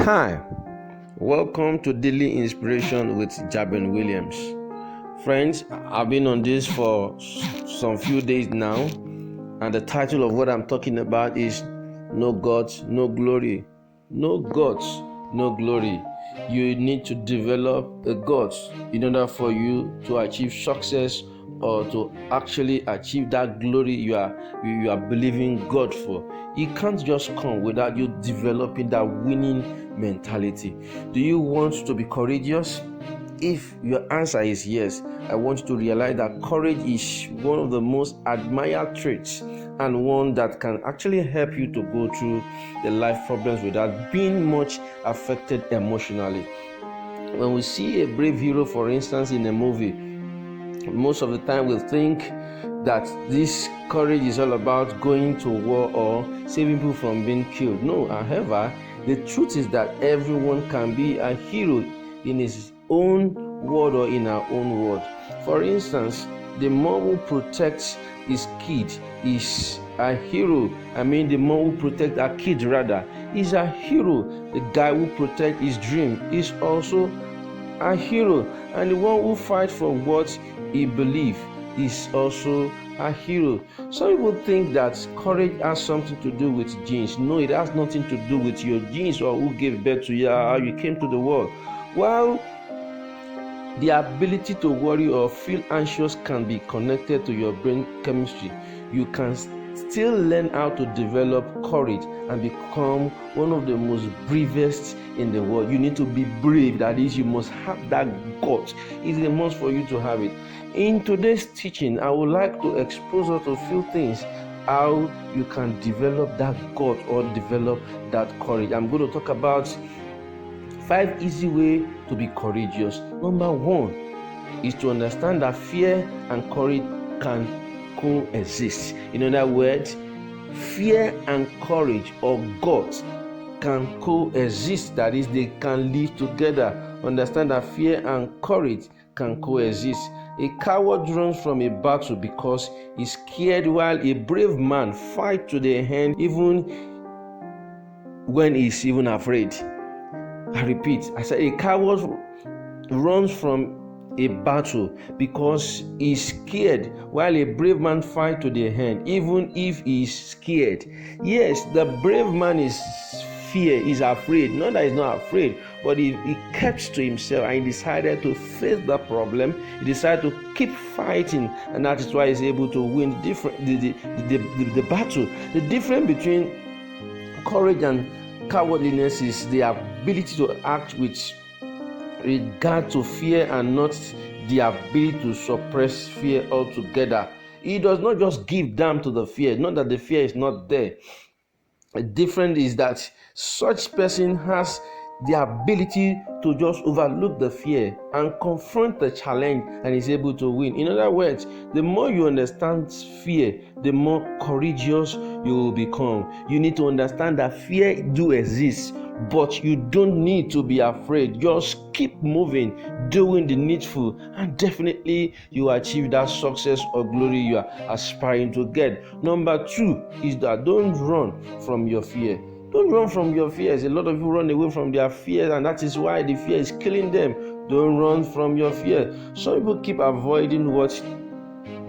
Hi, welcome to Daily Inspiration with Jabin Williams. Friends, I've been on this for some few days now, and the title of what I'm talking about is No Gods, No Glory. No gods, no glory. You need to develop a God in order for you to achieve success or to actually achieve that glory you are believing God for. It can't just come without you developing that winning mentality. Do you want to be courageous? If your answer is yes, I want you to realize that courage is one of the most admired traits and one that can actually help you to go through the life problems without being much affected emotionally. When we see a brave hero, for instance, in a movie, most of the time we'll think that this courage is all about going to war or saving people from being killed. No, however, the truth is that everyone can be a hero in his own world or in our own world. For instance, the mom who protects his kid is a hero. The mom who protects her kid rather is a hero. The guy who protects his dream is also a hero, and the one who fights for what he believes is also a hero. Some people think that courage has something to do with genes. No, it has nothing to do with your genes or who gave birth to you, how you came to the world. While the ability to worry or feel anxious can be connected to your brain chemistry, you can still learn how to develop courage and become one of the most bravest in the world. You need to be brave. That is, you must have that gut. It's a must for you to have it. In today's teaching, I would like to expose us to a few things how you can develop that gut or develop that courage. I'm going to talk about 5 easy ways to be courageous. Number 1 is to understand that fear and courage can coexist. In other words, fear and courage or guts can coexist. That is, they can live together. Understand that fear and courage can coexist. A coward runs from a battle because he's scared, while a brave man fights to the end even when he's even afraid. I repeat, I said a coward runs from a battle because he's scared, while a brave man fights to the end even if he's scared. Yes, the brave man is afraid. Not that he's not afraid, but he kept to himself and he decided to face the problem. He decided to keep fighting, and that is why he's able to win the battle. The difference between courage and cowardliness is the ability to act with regard to fear and not the ability to suppress fear altogether. He does not just give down to the fear, not that the fear is not there. The difference is that such person has the ability to just overlook the fear and confront the challenge and is able to win. In other words, the more you understand fear, the more courageous you will become. You need to understand that fear do exist, but you don't need to be afraid. Just keep moving, doing the needful, and definitely you achieve that success or glory you are aspiring to get. Number 2 is that don't run from your fear. Don't run from your fears. A lot of you run away from their fears, and that is why the fear is killing them. Don't run from your fear. Some people keep avoiding what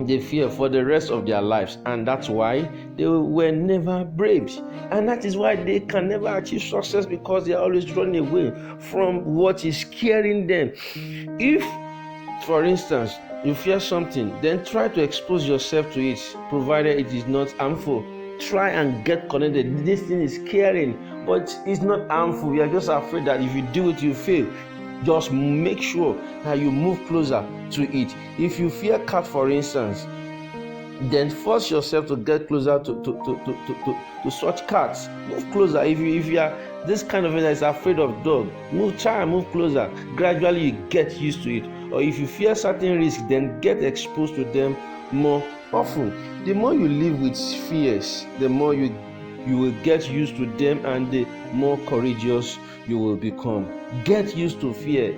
they fear for the rest of their lives, and that's why they were never brave, and that is why they can never achieve success, because they are always running away from what is scaring them. If, for instance, you fear something, then try to expose yourself to it, provided it is not harmful. Try and get connected. This thing is scaring, but it's not harmful. You are just afraid that if you do it, you fail. Just make sure that you move closer to it. If you fear cat, for instance, then force yourself to get closer to such cats. Move closer. If you are this kind of person that is afraid of dog, try and move closer. Gradually you get used to it. Or if you fear certain risks, then get exposed to them more often. The more you live with fears, the more you will get used to them, and the more courageous you will become. Get used to fear.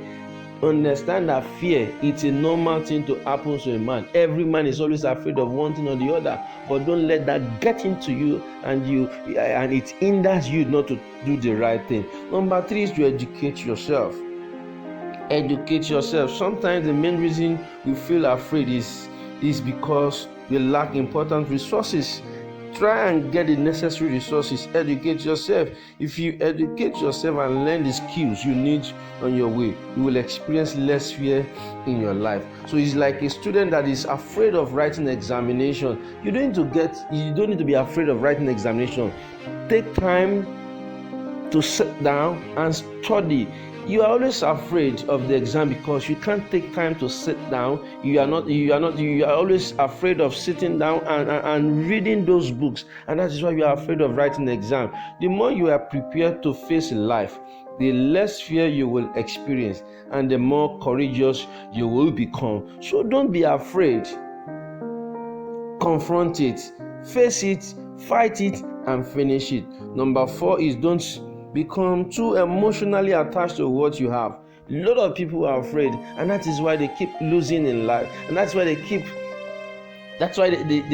understand that fear, it's a normal thing to happen to a man. Every man is always afraid of one thing or the other, but don't let that get into you and it hinders you not to do the right thing. Number 3 is to educate yourself. Educate yourself. Sometimes the main reason we feel afraid is because we lack important resources. Try and get the necessary resources. Educate yourself. If you educate yourself and learn the skills you need on your way, you will experience less fear in your life. So it's like a student that is afraid of writing examination. You don't need to be afraid of writing examination. Take time to sit down and study. You are always afraid of the exam because you can't take time to sit down. You are always afraid of sitting down and reading those books, and that is why you are afraid of writing the exam. The more you are prepared to face life, the less fear you will experience and the more courageous you will become. So don't be afraid. Confront it, face it, fight it, and finish it. Number 4 is don't become too emotionally attached to what you have. A lot of people are afraid, and that is why they keep losing in life, and that's why they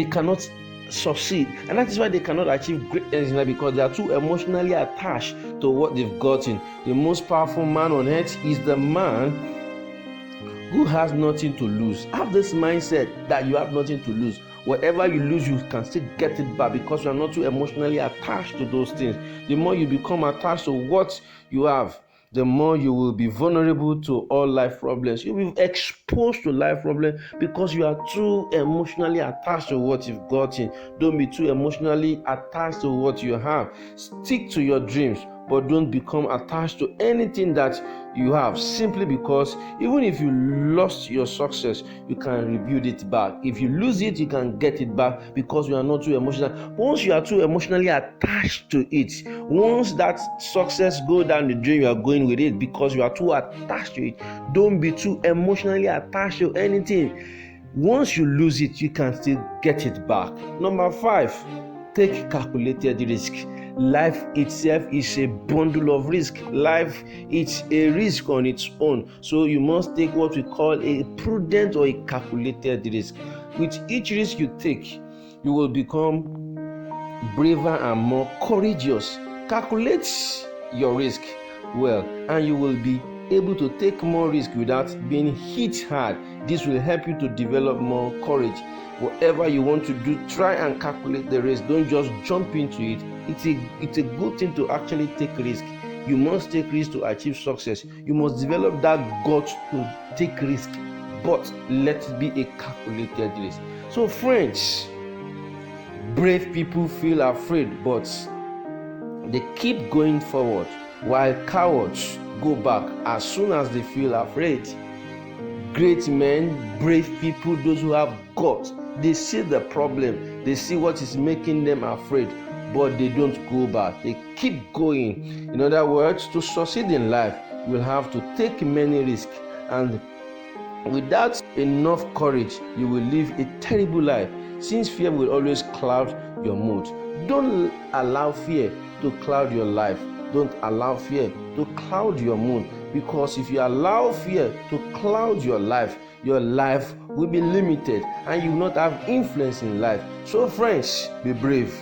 cannot succeed, and that is why they cannot achieve greatness in life, because they are too emotionally attached to what they've gotten. The most powerful man on earth is the man who has nothing to lose. Have this mindset that you have nothing to lose. Whatever you lose, you can still get it back because you are not too emotionally attached to those things. The more you become attached to what you have, the more you will be vulnerable to all life problems. You will be exposed to life problems because you are too emotionally attached to what you've gotten. Don't be too emotionally attached to what you have. Stick to your dreams, but don't become attached to anything that you have, simply because even if you lost your success, you can rebuild it back. If you lose it, you can get it back because you are not too emotional. Once you are too emotionally attached to it, once that success go down the drain, you are going with it because you are too attached to it. Don't be too emotionally attached to anything. Once you lose it, you can still get it back. Number 5, take calculated risk. Life itself is a bundle of risk. Life is a risk on its own. So you must take what we call a prudent or a calculated risk. With each risk you take, you will become braver and more courageous. Calculate your risk well, and you will be able to take more risk without being hit hard. This will help you to develop more courage. Whatever you want to do, try and calculate the risk. Don't just jump into it. It's a good thing to actually take risk. You must take risk to achieve success. You must develop that gut to take risk, but let it be a calculated risk. So friends, brave people feel afraid, but they keep going forward, while cowards go back as soon as they feel afraid. Great men, brave people, those who have guts, they see the problem, they see what is making them afraid, but they don't go back. They keep going. In other words, to succeed in life, you will have to take many risks, and without enough courage, you will live a terrible life, since fear will always cloud your mood. Don't allow fear to cloud your life. Don't allow fear to cloud your mood, because if you allow fear to cloud your life will be limited and you will not have influence in life. So friends, be brave.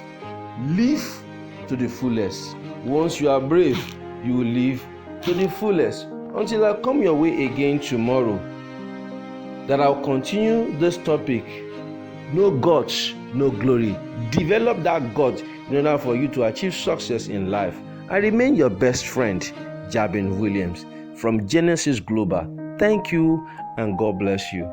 Live to the fullest. Once you are brave, you will live to the fullest. Until I come your way again tomorrow, that I'll continue this topic. No guts, no glory. Develop that gut in order for you to achieve success in life. I remain your best friend, Jabin Williams, from Genesis Global. Thank you and God bless you.